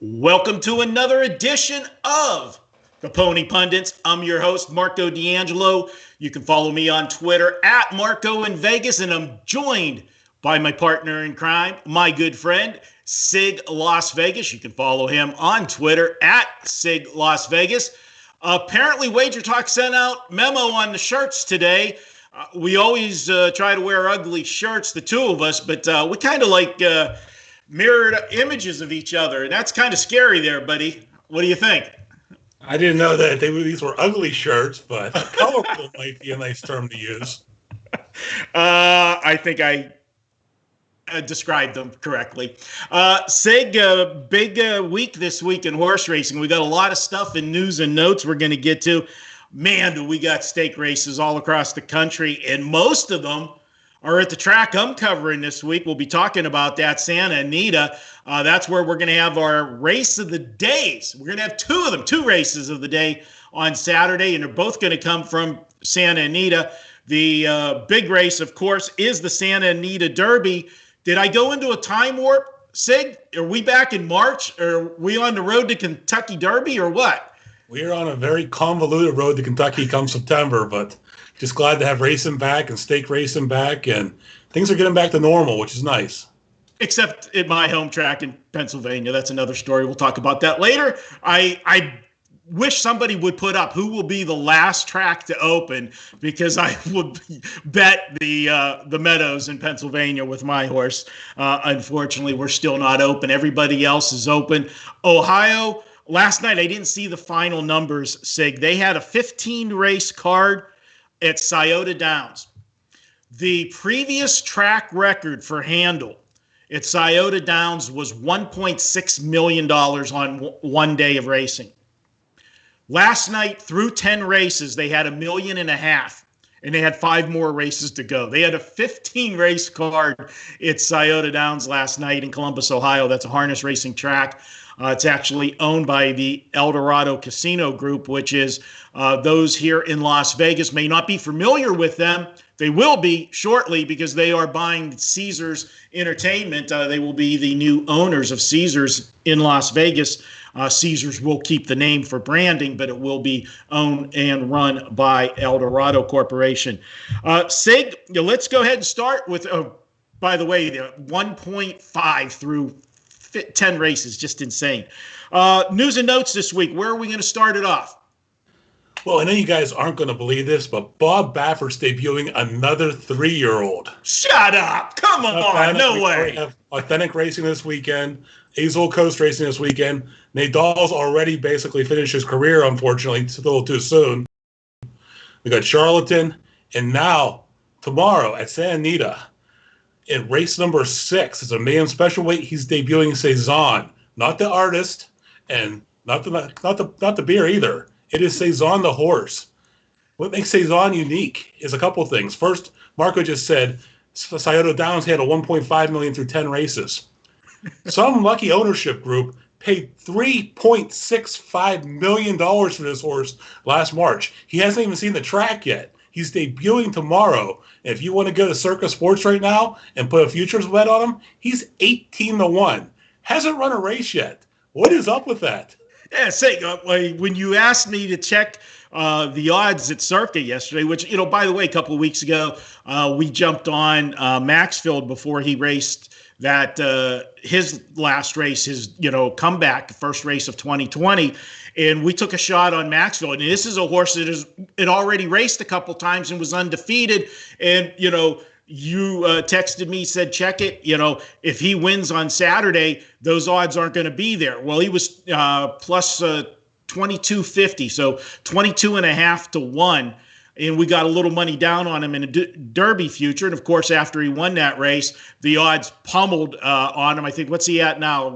Welcome to another edition of the Pony Pundits. I'm your host, Marco D'Angelo. You can follow me on Twitter at Marco in Vegas, and I'm joined by my partner in crime, my good friend, Sig Las Vegas. You can follow him on Twitter at Sig Las Vegas. Apparently, WagerTalk sent out memo on the shirts today. We always try to wear ugly shirts, the two of us, but we kind of like mirrored images of each other, and that's kind of scary there, buddy. What do you think? I didn't know that these were ugly shirts, but colorful might be a nice term to use. I think I described them correctly. Sig, big week this week in horse racing. We got a lot of stuff in news and notes we're going to get to. Man, do we got stake races all across the country, and most of them are at the track I'm covering this week. We'll be talking about that, Santa Anita. That's where we're going to have our race of the days. We're going to have two races of the day on Saturday, and they're both going to come from Santa Anita. The big race, of course, is the Santa Anita Derby. Did I go into a time warp, Sig? Are we back in March? Are we on the road to Kentucky Derby or what? We're on a very convoluted road to Kentucky come September, but just glad to have racing back and stake racing back, and things are getting back to normal, which is nice. Except at my home track in Pennsylvania. That's another story. We'll talk about that later. I wish somebody would put up who will be the last track to open, because I would bet the Meadows in Pennsylvania with my horse. Unfortunately, we're still not open. Everybody else is open. Ohio, last night I didn't see the final numbers, Sig. They had a 15-race card at Scioto Downs. The previous track record for handle at Scioto Downs was $1.6 million on one day of racing. Last night, through 10 races, they had $1.5 million, and they had 5 more races to go. They had a 15-race card at Scioto Downs last night in Columbus, Ohio. That's a harness racing track. It's actually owned by the El Dorado Casino Group, which is those here in Las Vegas may not be familiar with them. They will be shortly, because they are buying Caesars Entertainment. They will be the new owners of Caesars in Las Vegas. Caesars will keep the name for branding, but it will be owned and run by El Dorado Corporation. Sig, let's go ahead and start with, by the way, the 1.5 through 10 races, just insane. News and notes this week. Where are we going to start it off? Well, I know you guys aren't going to believe this, but Bob Baffert's debuting another 3-year-old. Shut up. Come on. No way. We have Authentic Racing this weekend, Azul Coast Racing this weekend. Nadal's already basically finished his career, unfortunately. It's a little too soon. We got Charlatan, and now, tomorrow at Santa Anita, in race number 6, it's a man special weight. He's debuting Cezanne, not the artist, and not the beer either. It is Cezanne the horse. What makes Cezanne unique is a couple things. First, Marco just said Scioto Downs had a $1.5 million through 10 races. Some lucky ownership group paid $3.65 million for this horse last March. He hasn't even seen the track yet. He's debuting tomorrow. If you want to go to Circus Sports right now and put a futures bet on him, he's 18-1. Hasn't run a race yet. What is up with that? Yeah, say, when you asked me to check the odds at Circa yesterday, which, by the way, a couple of weeks ago, we jumped on Maxfield before he raced that his last race, his comeback, first race of 2020, and we took a shot on Maxfield. And this is a horse that it already raced a couple times and was undefeated. And you texted me, said check it. If he wins on Saturday, those odds aren't going to be there. Well, he was plus 2250, so 22.5 to 1. And we got a little money down on him in a Derby future. And, of course, after he won that race, the odds pummeled on him. I think, what's he at now?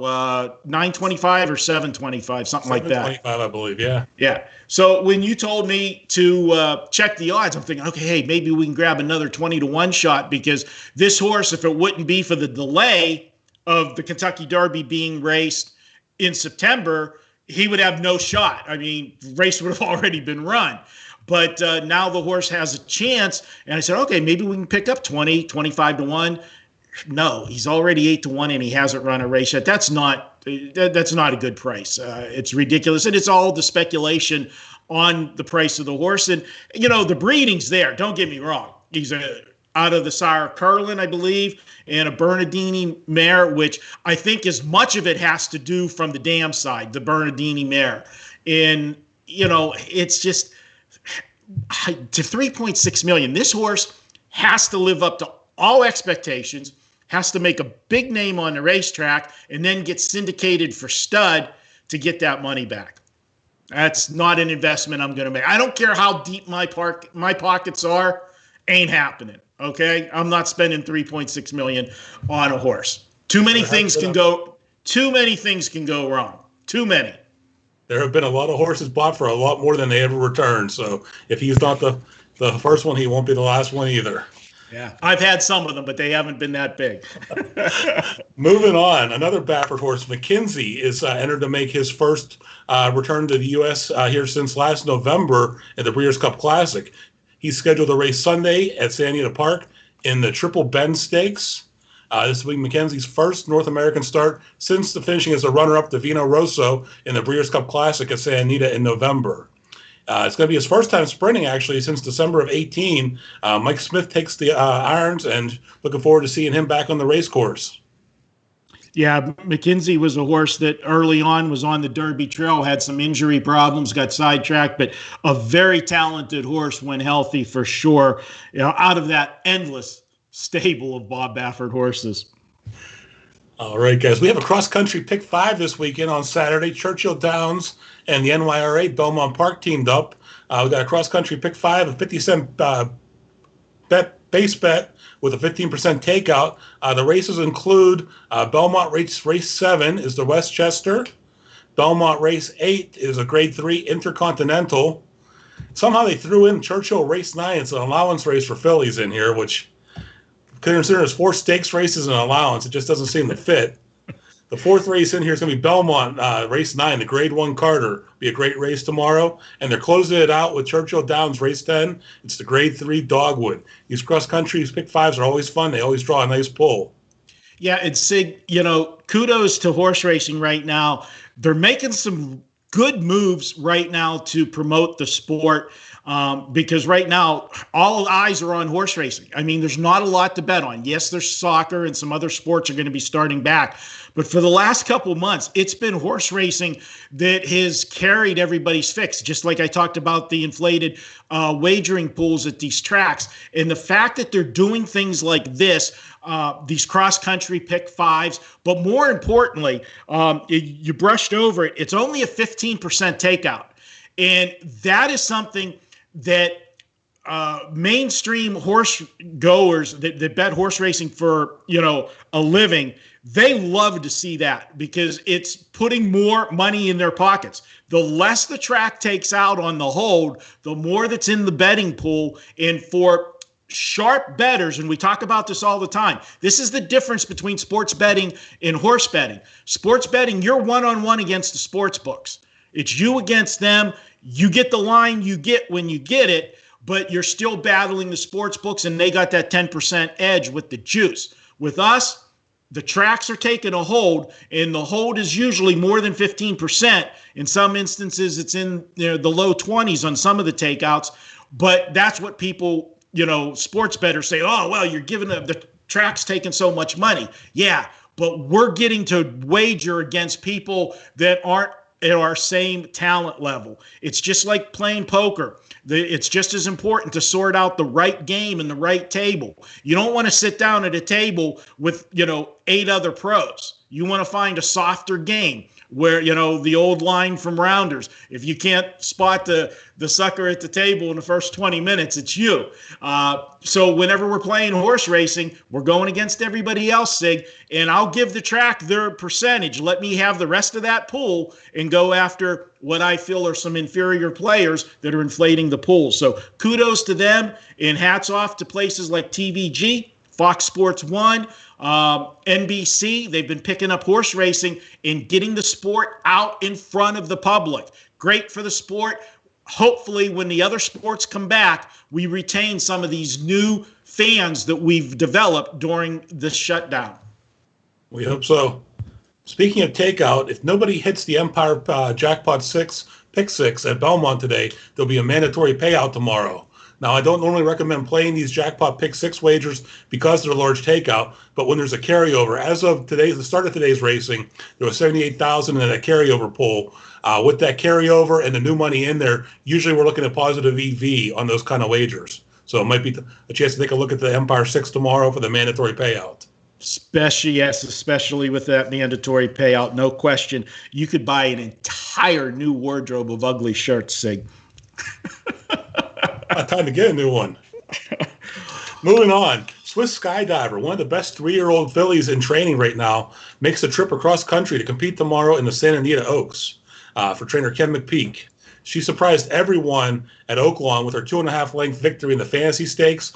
925 or 725, something like that. 725, I believe, yeah. Yeah. So when you told me to check the odds, I'm thinking, okay, hey, maybe we can grab another 20-1 shot, because this horse, if it wouldn't be for the delay of the Kentucky Derby being raced in September, he would have no shot. I mean, the race would have already been run. But now the horse has a chance. And I said, okay, maybe we can pick up 20, 25 to 1. No, he's already 8-1 and he hasn't run a race yet. That's not a good price. It's ridiculous. And it's all the speculation on the price of the horse. And, the breeding's there. Don't get me wrong. He's out of the sire Curlin, I believe, and a Bernardini mare, which I think as much of it has to do from the dam side, the Bernardini mare. And, it's just to 3.6 million. This horse has to live up to all expectations, has to make a big name on the racetrack, and then get syndicated for stud to get that money back. That's not an investment I'm going to make. I don't care how deep my pockets are, ain't happening. Okay, I'm not spending 3.6 million on a horse. Too many things can go wrong. Too many. There have been a lot of horses bought for a lot more than they ever returned. So if he's not the first one, he won't be the last one either. Yeah, I've had some of them, but they haven't been that big. Moving on, another Baffert horse, McKenzie, is entered to make his first return to the U.S. Here since last November at the Breeders' Cup Classic. He's scheduled to race Sunday at Santa Anita Park in the Triple Bend Stakes. This will be McKenzie's first North American start since the finishing as a runner-up to Vino Rosso in the Breeders' Cup Classic at Santa Anita in November. It's going to be his first time sprinting, actually, since December of 18. Mike Smith takes the irons, and looking forward to seeing him back on the race course. Yeah, McKenzie was a horse that early on was on the Derby Trail, had some injury problems, got sidetracked, but a very talented horse when healthy for sure. Out of that endless stable of Bob Baffert horses. All right, guys. We have a cross-country pick 5 this weekend on Saturday. Churchill Downs and the NYRA Belmont Park teamed up. We got a cross-country pick 5, a 50-cent base bet with a 15% takeout. The races include Belmont Race 7 is the Westchester. Belmont Race 8 is a Grade 3 Intercontinental. Somehow they threw in Churchill Race 9. It's an allowance race for fillies in here, which considering there's 4 stakes races and allowance, it just doesn't seem to fit. The 4th race in here is going to be Belmont Race 9, the Grade 1 Carter. Be a great race tomorrow. And they're closing it out with Churchill Downs Race 10. It's the Grade 3 Dogwood. These cross-country pick 5s are always fun. They always draw a nice pull. Yeah, and Sig, kudos to horse racing right now. They're making some good moves right now to promote the sport. Because right now, all eyes are on horse racing. I mean, there's not a lot to bet on. Yes, there's soccer and some other sports are going to be starting back. But for the last couple of months, it's been horse racing that has carried everybody's fix, just like I talked about the inflated wagering pools at these tracks. And the fact that they're doing things like this, these cross-country pick 5s, but more importantly, you brushed over it, it's only a 15% takeout. And that is something that mainstream horse goers that bet horse racing for, a living, they love to see that because it's putting more money in their pockets. The less the track takes out on the hold, the more that's in the betting pool. And for sharp bettors, and we talk about this all the time, this is the difference between sports betting and horse betting. Sports betting, you're one-on-one against the sports books. It's you against them. You get the line you get when you get it, but you're still battling the sports books, and they got that 10% edge with the juice. With us, the tracks are taking a hold, and the hold is usually more than 15%. In some instances, it's in the low 20s on some of the takeouts, but that's what people, sports bettors say, oh, well, you're giving the track's taking so much money. Yeah, but we're getting to wager against people that aren't at our same talent level. It's just like playing poker. It's just as important to sort out the right game and the right table. You don't want to sit down at a table with, 8 other pros. You want to find a softer game where, the old line from Rounders, if you can't spot the sucker at the table in the first 20 minutes, it's you. So whenever we're playing horse racing, we're going against everybody else, Sig, and I'll give the track their percentage. Let me have the rest of that pool and go after what I feel are some inferior players that are inflating the pool. So kudos to them, and hats off to places like TVG, Fox Sports 1, NBC. They've been picking up horse racing and getting the sport out in front of the public. Great for the sport. Hopefully, when the other sports come back, we retain some of these new fans that we've developed during this shutdown. We hope so. Speaking of takeout, if nobody hits the Empire Jackpot 6, Pick 6 at Belmont today, there'll be a mandatory payout tomorrow. Now, I don't normally recommend playing these Jackpot Pick 6 wagers because they're a large takeout, but when there's a carryover, as of today, the start of today's racing, there was 78,000 in a carryover pool. With that carryover and the new money in there, usually we're looking at positive EV on those kind of wagers. So it might be a chance to take a look at the Empire 6 tomorrow for the mandatory payout. Especially with that mandatory payout, no question. You could buy an entire new wardrobe of ugly shirts, Sig. Time to get a new one. Moving on, Swiss Skydiver, one of the best 3-year-old fillies in training right now, makes a trip across country to compete tomorrow in the Santa Anita Oaks for trainer Ken McPeak. She surprised everyone at Oaklawn with her 2.5-length victory in the Fantasy Stakes.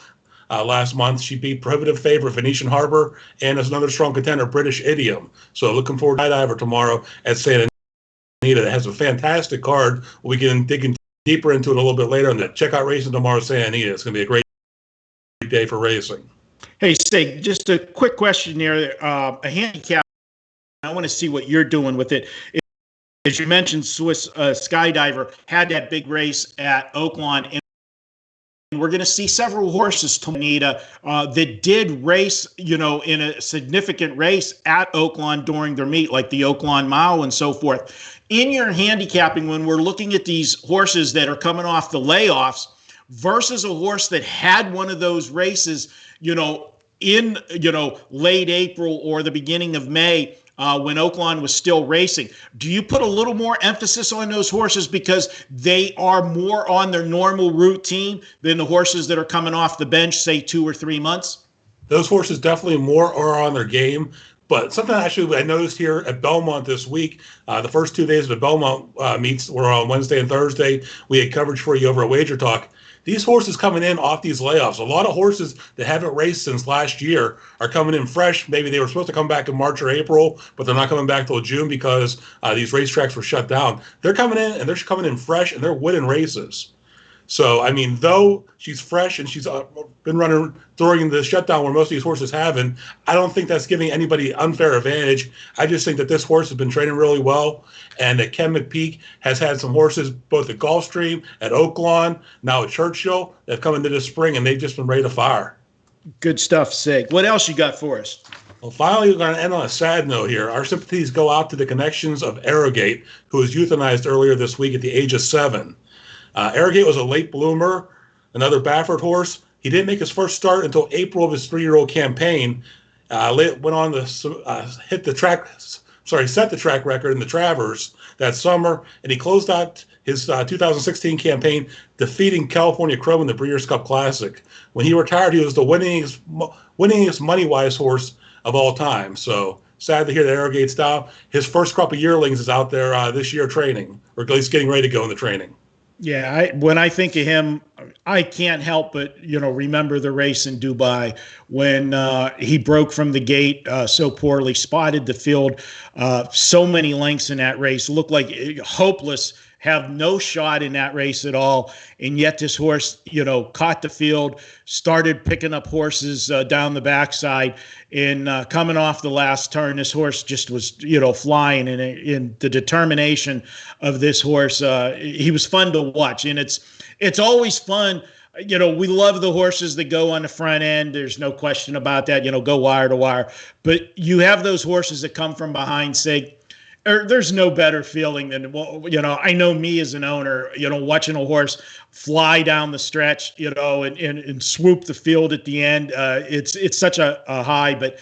Last month, she beat prohibitive favorite Venetian Harbor and as another strong contender, British Idiom. So looking forward to Skydiver tomorrow at Santa Anita. That has a fantastic card. We can dig deeper into it a little bit later. And check out racing tomorrow at Santa Anita. It's going to be a great day for racing. Hey, Sig, just a quick question there. A handicap, I want to see what you're doing with it. As you mentioned, Swiss Skydiver had that big race at Oaklawn, and we're going to see several horses, Anita, that did race, in a significant race at Oaklawn during their meet, like the Oaklawn Mile and so forth. In your handicapping, when we're looking at these horses that are coming off the layoffs versus a horse that had one of those races, in, late April or the beginning of May, when Oaklawn was still racing, do you put a little more emphasis on those horses because they are more on their normal routine than the horses that are coming off the bench, say 2 or 3 months? Those horses definitely more are on their game. But something actually I noticed here at Belmont this week, the first 2 days of the Belmont meets were on Wednesday and Thursday. We had coverage for you over at WagerTalk. These horses coming in off these layoffs, a lot of horses that haven't raced since last year are coming in fresh. Maybe they were supposed to come back in March or April, but they're not coming back till June because these racetracks were shut down. They're coming in, and they're coming in fresh, and they're winning races. So, I mean, though she's fresh and she's been running during the shutdown where most of these horses haven't, I don't think that's giving anybody unfair advantage. I just think that this horse has been training really well, and that Ken McPeak has had some horses both at Gulfstream, at Oaklawn, now at Churchill, that have come into the spring, and they've just been ready to fire. Good stuff, Sig. What else you got for us? Well, finally, we're going to end on a sad note here. Our sympathies go out to the connections of Arrogate, who was euthanized earlier this week at the age of 7. Arrogate was a late bloomer, another Baffert horse. He didn't make his first start until April of his 3-year-old campaign. Went on to set the track record in the Travers that summer, and he closed out his 2016 campaign defeating California Chrome in the Breeders' Cup Classic. When he retired, he was the winningest money-wise horse of all time. So sad to hear that Arrogate's down. His first crop of yearlings is out there this year training, or at least getting ready to go in the training. Yeah, when I think of him, I can't help but, remember the race in Dubai when he broke from the gate so poorly, spotted the field so many lengths in that race, looked like hopeless, have no shot in that race at all. And yet this horse, caught the field, started picking up horses down the backside, and coming off the last turn, this horse just was, flying. And in the determination of this horse, he was fun to watch. And it's always fun. We love the horses that go on the front end. There's no question about that, go wire to wire. But you have those horses that come from behind, say, there's no better feeling than, I know me as an owner, watching a horse fly down the stretch, and swoop the field at the end. It's such a high, but,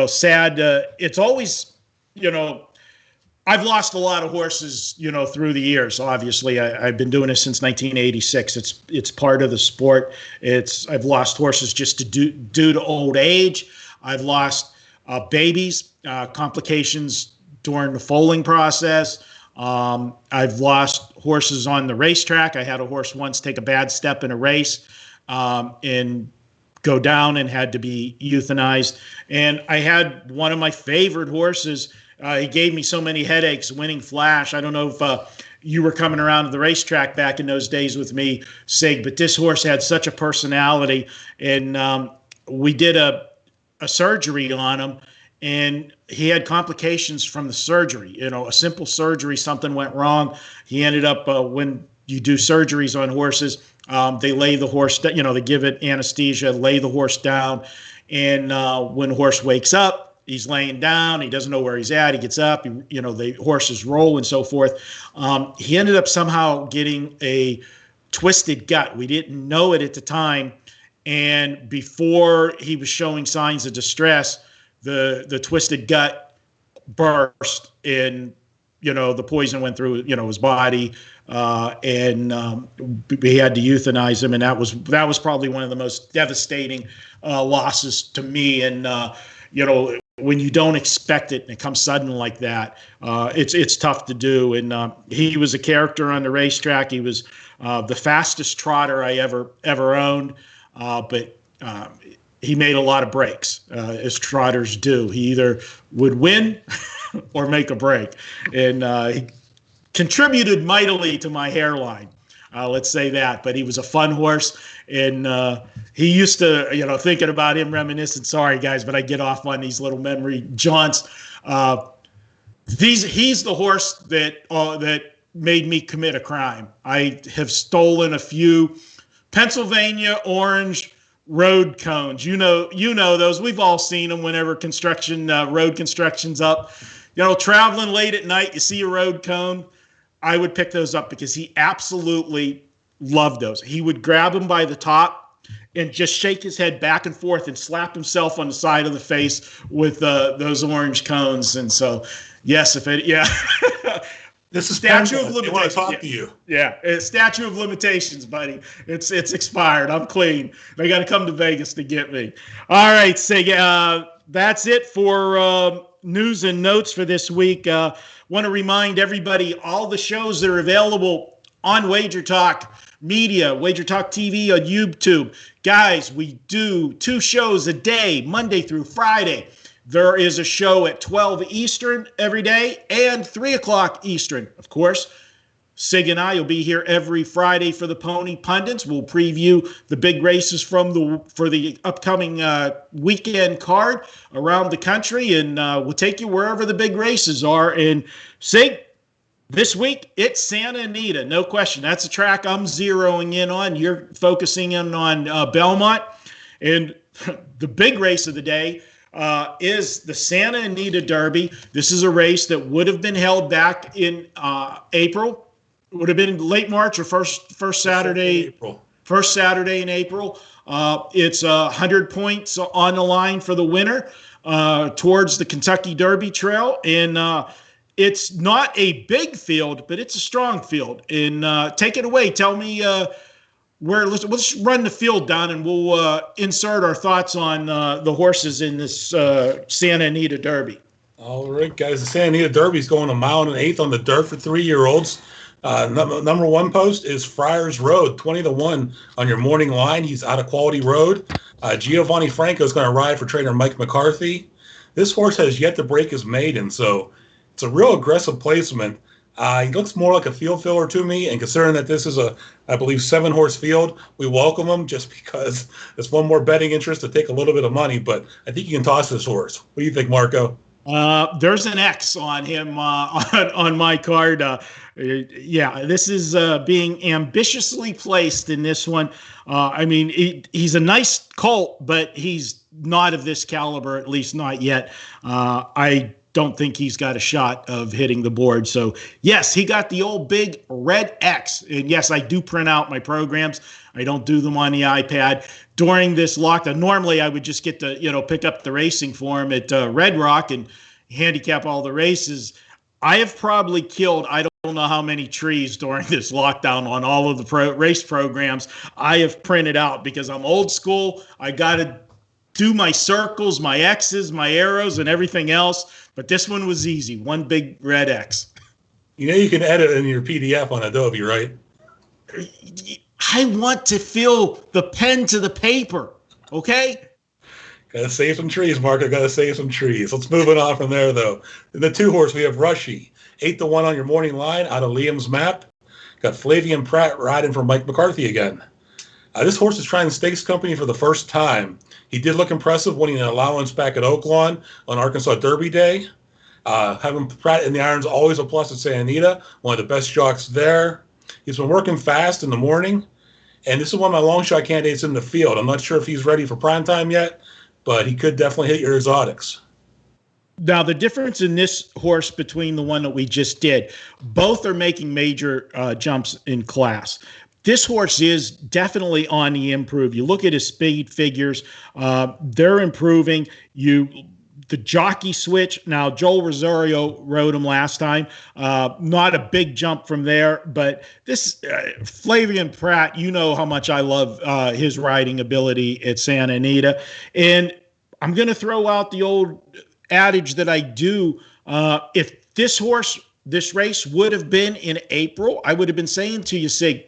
sad. It's always, I've lost a lot of horses, through the years. Obviously, I've been doing this since 1986. It's part of the sport. I've lost horses just due to old age. I've lost babies, complications during the foaling process. I've lost horses on the racetrack. I had a horse once take a bad step in a race and go down and had to be euthanized. And I had one of my favorite horses. He gave me so many headaches, Winning Flash. I don't know if you were coming around to the racetrack back in those days with me, Sig, but this horse had such a personality, and we did a surgery on him, and he had complications from the surgery. A simple surgery, something went wrong. He ended up, when you do surgeries on horses, they lay the horse, they give it anesthesia, lay the horse down. And when the horse wakes up, he's laying down. He doesn't know where he's at. He gets up, the horses roll and so forth. He ended up somehow getting a twisted gut. We didn't know it at the time. And before he was showing signs of distress, the twisted gut burst, and the poison went through his body, and we had to euthanize him, and that was probably one of the most devastating losses to me. And when you don't expect it and it comes sudden like that, it's tough to do. And he was a character on the racetrack. He was the fastest trotter I ever owned, but he made a lot of breaks, as trotters do. He either would win or make a break. And he contributed mightily to my hairline, let's say that. But he was a fun horse. And he used to, thinking about him, reminiscing, sorry, guys, but I get off on these little memory jaunts. He's the horse that made me commit a crime. I have stolen a few Pennsylvania orange road cones. You know those. We've all seen them whenever road construction's up. Traveling late at night, you see a road cone. I would pick those up because he absolutely loved those. He would grab them by the top and just shake his head back and forth and slap himself on the side of the face with those orange cones. And so, yes, This is statute of limitations. They want to talk to you. Yeah, statute of limitations, buddy. It's expired. I'm clean. They got to come to Vegas to get me. All right, Sig. That's it for news and notes for this week. Want to remind everybody all the shows that are available on WagerTalk Media, WagerTalk TV on YouTube. Guys, we do 2 shows a day, Monday through Friday. There is a show at 12 Eastern every day and 3 o'clock Eastern. Of course, Sig and I will be here every Friday for the Pony Pundits. We'll preview the big races for the upcoming weekend card around the country, and we'll take you wherever the big races are. And Sig, this week, it's Santa Anita, no question. That's a track I'm zeroing in on. You're focusing in on Belmont. And the big race of the day is the Santa Anita Derby. This is a race that would have been held back in April. It would have been late March or first Saturday. April. First Saturday in April. It's 100 points on the line for the winner towards the Kentucky Derby Trail. And it's not a big field, but it's a strong field. And take it away. Tell me let's run the field down, and we'll insert our thoughts on the horses in this Santa Anita Derby. All right, guys. The Santa Anita Derby is going 1 1/8 on the dirt for 3-year-olds. Number 1 post is Friars Road, 20-1 on your morning line. He's out of Quality Road. Giovanni Franco is going to ride for trainer Mike McCarthy. This horse has yet to break his maiden, so it's a real aggressive placement. He looks more like a field filler to me, and considering that this is I believe 7-horse field, we welcome him just because it's one more betting interest to take a little bit of money, but I think you can toss this horse. What do you think, Marco? There's an X on him on my card. This is being ambitiously placed in this one. He's a nice colt, but he's not of this caliber, at least not yet. I don't think he's got a shot of hitting the board. So, yes, he got the old big red X. And, yes, I do print out my programs. I don't do them on the iPad. During this lockdown, normally I would just get to, pick up the racing form at Red Rock and handicap all the races. I have probably killed, I don't know how many trees during this lockdown on all of the race programs I have printed out because I'm old school. I got to do my circles, my X's, my arrows, and everything else. But this one was easy. One big red X. You can edit in your PDF on Adobe, right? I want to feel the pen to the paper, okay? Got to save some trees, Mark. I got to save some trees. Let's move it on from there, though. In the 2-horse, we have Rushy, 8-1 on your morning line out of Liam's map. Got Flavian Pratt riding for Mike McCarthy again. This horse is trying the stakes company for the first time. He did look impressive winning an allowance back at Oaklawn on Arkansas Derby Day. Having Pratt in the irons always a plus at Santa Anita, one of the best jocks there. He's been working fast in the morning, and this is one of my long shot candidates in the field. I'm not sure if he's ready for prime time yet, but he could definitely hit your exotics. Now, the difference in this horse between the one that we just did, both are making major jumps in class. This horse is definitely on the improve. You look at his speed figures, they're improving. The jockey switch. Now, Joel Rosario rode him last time. Not a big jump from there, but this Flavian Pratt, you know how much I love his riding ability at Santa Anita. And I'm going to throw out the old adage that I do. If this race would have been in April, I would have been saying to you, Sig,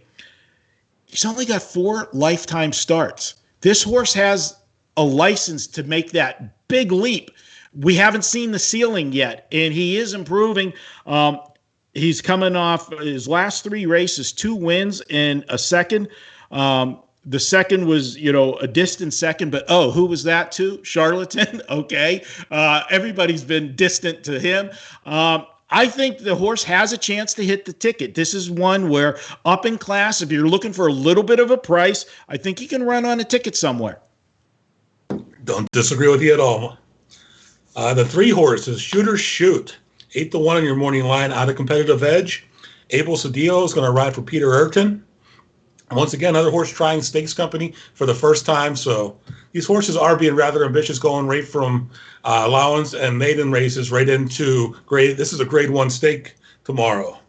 he's only got 4 lifetime starts. This horse has a license to make that big leap. We haven't seen the ceiling yet, and he is improving. He's coming off his last 3 races, 2 wins and a second. The second was, a distant second, but who was that to? Charlatan? Okay. Everybody's been distant to him. I think the horse has a chance to hit the ticket. This is one where up in class, if you're looking for a little bit of a price, I think he can run on a ticket somewhere. Don't disagree with you at all. The 3 horses, Shooter Shoot, 8-1 on your morning line out of Competitive Edge. Abel Cedillo is going to ride for Peter Urton. And once again, another horse trying stakes company for the first time. So these horses are being rather ambitious, going right from allowance and maiden races right into grade. This is a grade 1 stake tomorrow.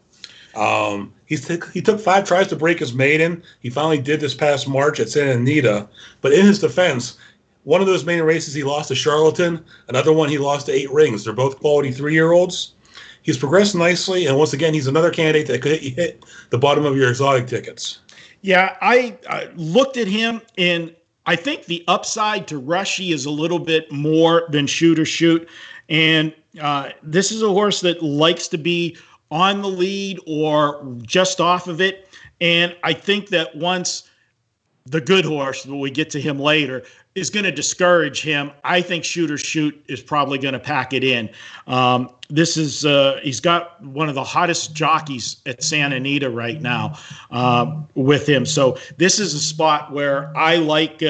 He took 5 tries to break his maiden. He finally did this past March at Santa Anita. But in his defense, one of those maiden races he lost to Charlatan. Another one he lost to 8 Rings. They're both quality 3-year-olds. He's progressed nicely, and once again, he's another candidate that could hit the bottom of your exotic tickets. Yeah, I looked at him, and I think the upside to Rushy is a little bit more than Shooter Shoot. And this is a horse that likes to be on the lead or just off of it. And I think that once the good horse, when we get to him later, is going to discourage him, I think Shooter Shoot is probably going to pack it in. He's got one of the hottest jockeys at Santa Anita right now with him. So this is a spot where I like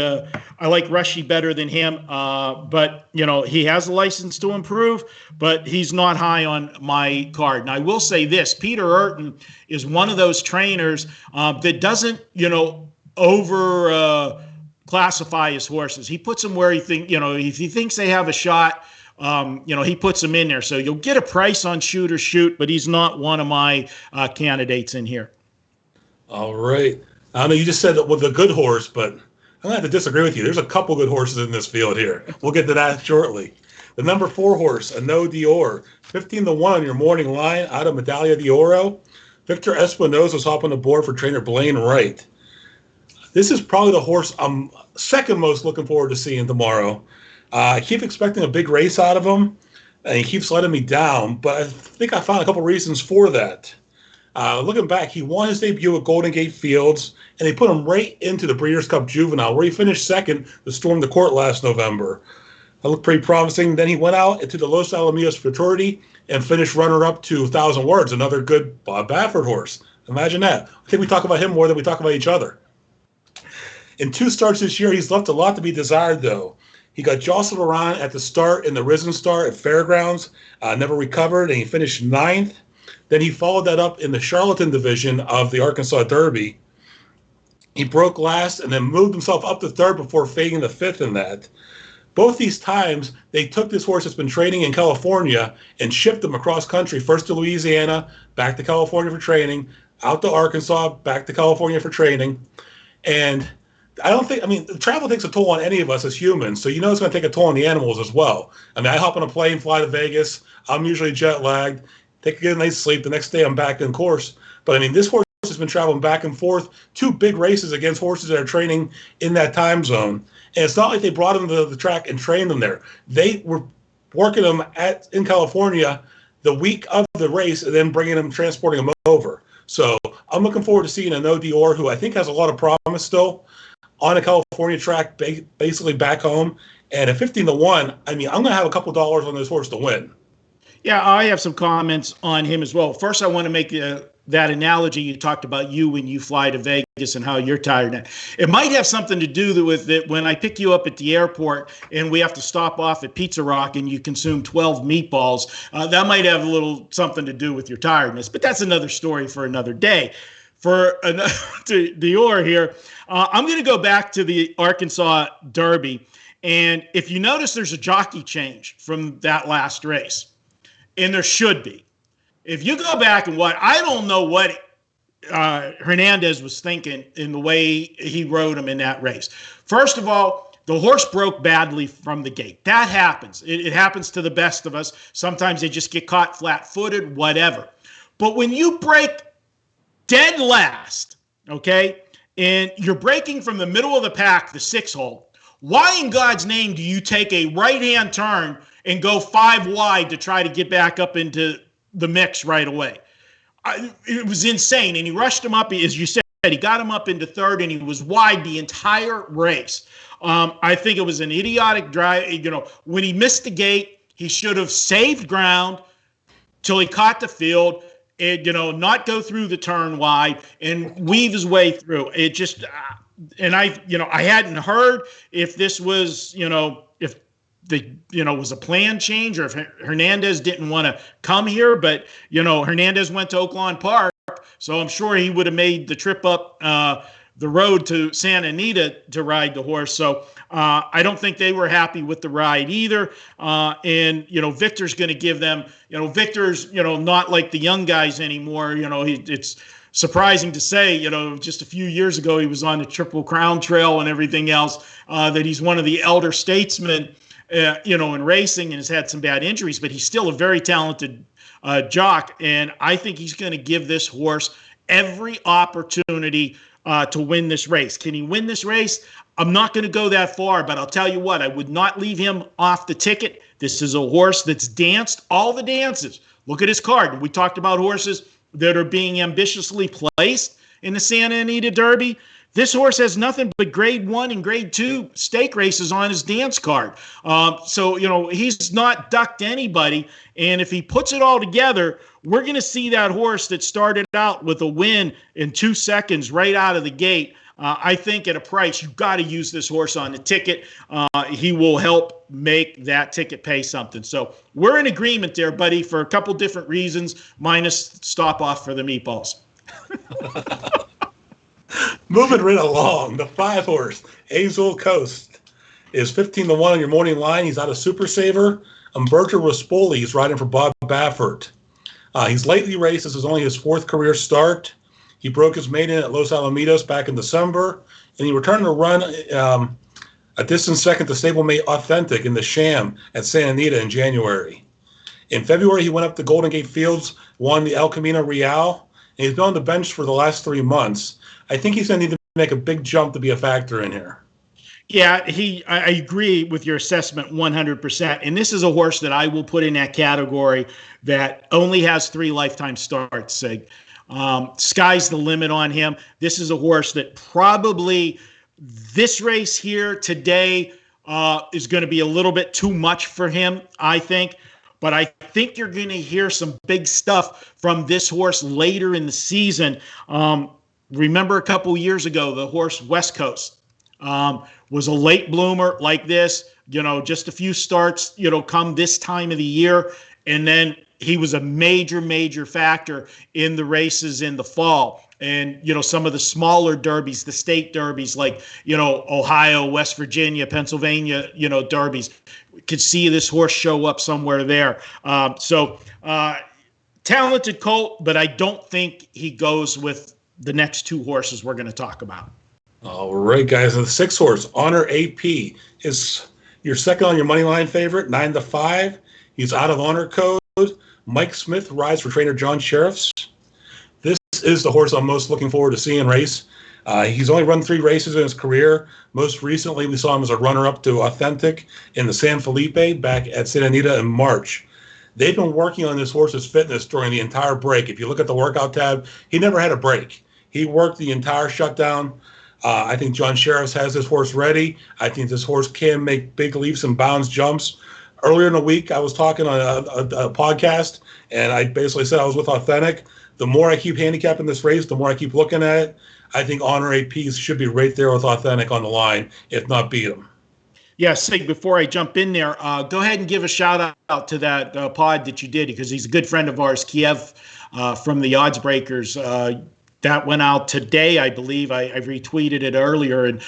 Rushy better than him. But he has a license to improve, but he's not high on my card. And I will say this: Peter Urton is one of those trainers that doesn't over classify his horses. He puts them where he if he thinks they have a shot, he puts them in there. So you'll get a price on Shooter Shoot, but he's not one of my candidates in here. All right. I know you just said that with a good horse, but I'm going to have to disagree with you. There's a couple good horses in this field here. We'll get to that shortly. The number 4 horse, Ano Dior, 15-1 on your morning line out of Medaglia d'Oro. Victor Espinosa is hopping aboard for trainer Blaine Wright. This is probably the horse I'm second most looking forward to seeing tomorrow. I keep expecting a big race out of him, and he keeps letting me down, but I think I found a couple reasons for that. Looking back, he won his debut at Golden Gate Fields, and they put him right into the Breeders' Cup Juvenile, where he finished second to Storm the Court last November. That looked pretty promising. Then he went out into the Los Alamitos Futurity and finished runner-up to 1,000 Words, another good Bob Baffert horse. Imagine that. I think we talk about him more than we talk about each other. In 2 starts this year, he's left a lot to be desired, though. He got jostled around at the start in the Risen Star at Fairgrounds, never recovered, and he finished 9th. Then he followed that up in the Charlatan division of the Arkansas Derby. He broke last and then moved himself up to 3rd before fading to 5th in that. Both these times, they took this horse that's been training in California and shipped him across country, first to Louisiana, back to California for training, out to Arkansas, back to California for training. And travel takes a toll on any of us as humans, so it's going to take a toll on the animals as well. I hop on a plane, fly to Vegas. I'm usually jet lagged, take a good night's sleep. The next day I'm back in course. But this horse has been traveling back and forth, 2 big races against horses that are training in that time zone. And it's not like they brought him to the track and trained him there. They were working him in California the week of the race and then transporting him over. So I'm looking forward to seeing a No Dior, who I think has a lot of promise still, on a California track, basically back home. And at 15-1, I mean, I'm going to have a couple dollars on this horse to win. Yeah, I have some comments on him as well. First, I want to make that analogy you talked about you when you fly to Vegas and how you're tired now. It might have something to do with it when I pick you up at the airport and we have to stop off at Pizza Rock and you consume 12 meatballs. That might have a little something to do with your tiredness, but that's another story for another day. For Dior here, I'm going to go back to the Arkansas Derby. And if you notice, there's a jockey change from that last race, and there should be. If you go back and I don't know what Hernandez was thinking in the way he rode him in that race. First of all, the horse broke badly from the gate. That happens. It happens to the best of us. Sometimes they just get caught flat-footed, whatever. But when you break dead last, okay, and you're breaking from the middle of the pack, the 6-hole, why in God's name do you take a right-hand turn and go 5 wide to try to get back up into the mix right away? It was insane. And he rushed him up, as you said, he got him up into third, and he was wide the entire race. I think it was an idiotic drive. You know, when he missed the gate, he should have saved ground till he caught the field, and, not go through the turn wide and weave his way through. It just, and I hadn't heard if this was, if was a plan change or if Hernandez didn't want to come here, but, Hernandez went to Oaklawn Park, so I'm sure he would have made the trip up the road to Santa Anita to ride the horse. So I don't think they were happy with the ride either. And Victor's going to give them, Victor's, not like the young guys anymore. It's surprising to say, just a few years ago, he was on the Triple Crown Trail and everything else, that he's one of the elder statesmen, in racing, and has had some bad injuries, but he's still a very talented jock. And I think he's going to give this horse every opportunity to win this race. Can he win this race? I'm not going to go that far, but I'll tell you what, I would not leave him off the ticket. This is a horse that's danced all the dances. Look at his card. We talked about horses that are being ambitiously placed in the Santa Anita Derby. This horse has nothing but grade 1 and grade 2 stake races on his dance card. So, he's not ducked anybody. And if he puts it all together, we're going to see that horse that started out with a win in 2 seconds right out of the gate. I think at a price, you've got to use this horse on the ticket. He will help make that ticket pay something. So we're in agreement there, buddy, for a couple different reasons, minus stop off for the meatballs. Moving right along, the 5-horse, Azul Coast, is 15-1 on your morning line. He's out of Super Saver. Umberto Rispoli is riding for Bob Baffert. He's lately raced. This is only his 4th career start. He broke his maiden at Los Alamitos back in December, and he returned to run a distant second to stablemate Authentic in the Sham at Santa Anita in January. In February, he went up to Golden Gate Fields, won the El Camino Real, and he's been on the bench for the last 3 months. I think he's going to need to make a big jump to be a factor in here. Yeah, I agree with your assessment 100%. And this is a horse that I will put in that category that only has 3 lifetime starts, Sig. Sky's the limit on him. This is a horse that probably this race here today is going to be a little bit too much for him, I think. But I think you're going to hear some big stuff from this horse later in the season. Remember a couple years ago, the horse West Coast was a late bloomer like this, just a few starts, come this time of the year. And then he was a major, major factor in the races in the fall. And, some of the smaller derbies, the state derbies, like, Ohio, West Virginia, Pennsylvania, derbies, could see this horse show up somewhere there. Talented colt, but I don't think he goes with the next 2 horses we're going to talk about. All right, guys. The 6-horse, Honor AP, is your second on your money line favorite, 9-5. He's out of Honor Code. Mike Smith rides for trainer John Sheriffs. This is the horse I'm most looking forward to seeing race. He's only run 3 races in his career. Most recently, we saw him as a runner-up to Authentic in the San Felipe back at Santa Anita in March. They've been working on this horse's fitness during the entire break. If you look at the workout tab, he never had a break. He worked the entire shutdown. I think John Sheriffs has this horse ready. I think this horse can make big leaps and bounds, jumps. Earlier in the week, I was talking on a podcast, and I basically said I was with Authentic. The more I keep handicapping this race, the more I keep looking at it. I think Honor APs should be right there with Authentic on the line, if not beat him. Yeah, Sig, before I jump in there, go ahead and give a shout out to that pod that you did, because he's a good friend of ours, Kiev from the Odds Breakers. That went out today, I believe. I retweeted it earlier, and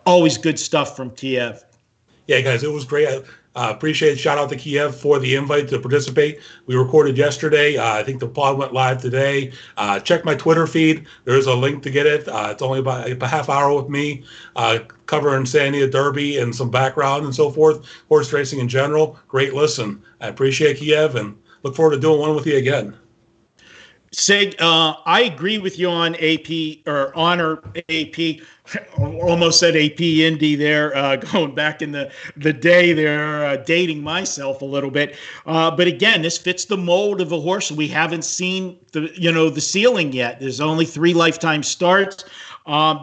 always good stuff from Kiev. Yeah, guys, it was great. Appreciate it. Shout out to Kiev for the invite to participate. We recorded yesterday. I think the pod went live today. Check my Twitter feed. There's a link to get it. It's only about a half hour with me covering Santa Anita Derby and some background and so forth. Horse racing in general. Great listen. I appreciate Kiev and look forward to doing one with you again. Sig, I agree with you on AP or Honor AP. Almost said AP Indy there, going back in the day there, dating myself a little bit. But again, this fits the mold of a horse. We haven't seen the ceiling yet. There's only 3 lifetime starts.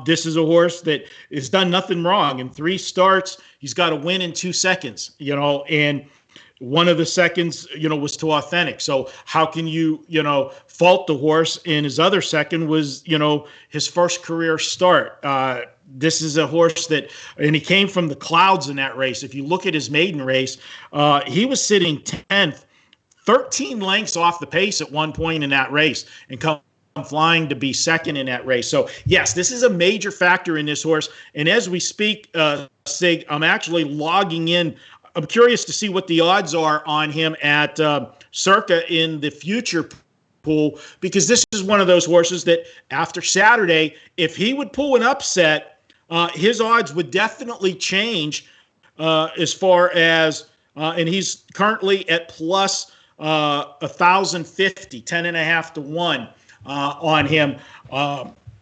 This is a horse that has done nothing wrong. In 3 starts, he's got a win in 2 seconds, and one of the seconds, was to Authentic. So how can you, fault the horse? And his other second was, his first career start. This is a horse and he came from the clouds in that race. If you look at his maiden race, he was sitting 10th, 13 lengths off the pace at one point in that race, and come flying to be second in that race. So yes, this is a major factor in this horse. And as we speak, Sig, I'm actually logging in. I'm curious to see what the odds are on him at Circa in the future pool, because this is one of those horses that after Saturday, if he would pull an upset, his odds would definitely change as far as, and he's currently at plus 1,050, 10.5 to 1 on him.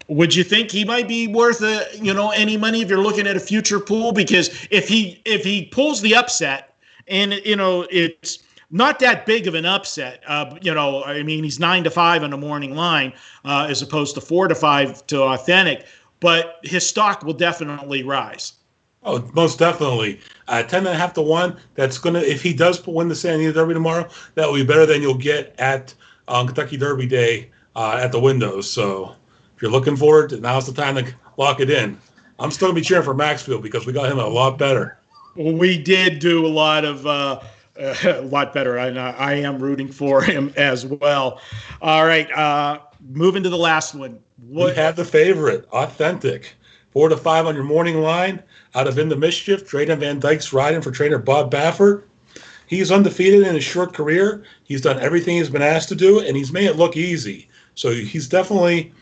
Would you think he might be worth any money if you're looking at a future pool? Because if he pulls the upset, and it's not that big of an upset, he's 9-5 on the morning line as opposed to 4-5 to Authentic, but his stock will definitely rise. Oh, most definitely. 10.5 to 1. That's gonna, if he does win the Santa Anita Derby tomorrow, that will be better than you'll get at Kentucky Derby Day at the windows. So if you're looking for it, now's the time to lock it in. I'm still going to be cheering for Maxfield because we got him a lot better. Well, we did do a lot better. I am rooting for him as well. All right, moving to the last one. We have the favorite, Authentic. 4-5 on your morning line. Out of In the Mischief, Drayden Van Dyke's riding for trainer Bob Baffert. He's undefeated in his short career. He's done everything he's been asked to do, and he's made it look easy. So he's definitely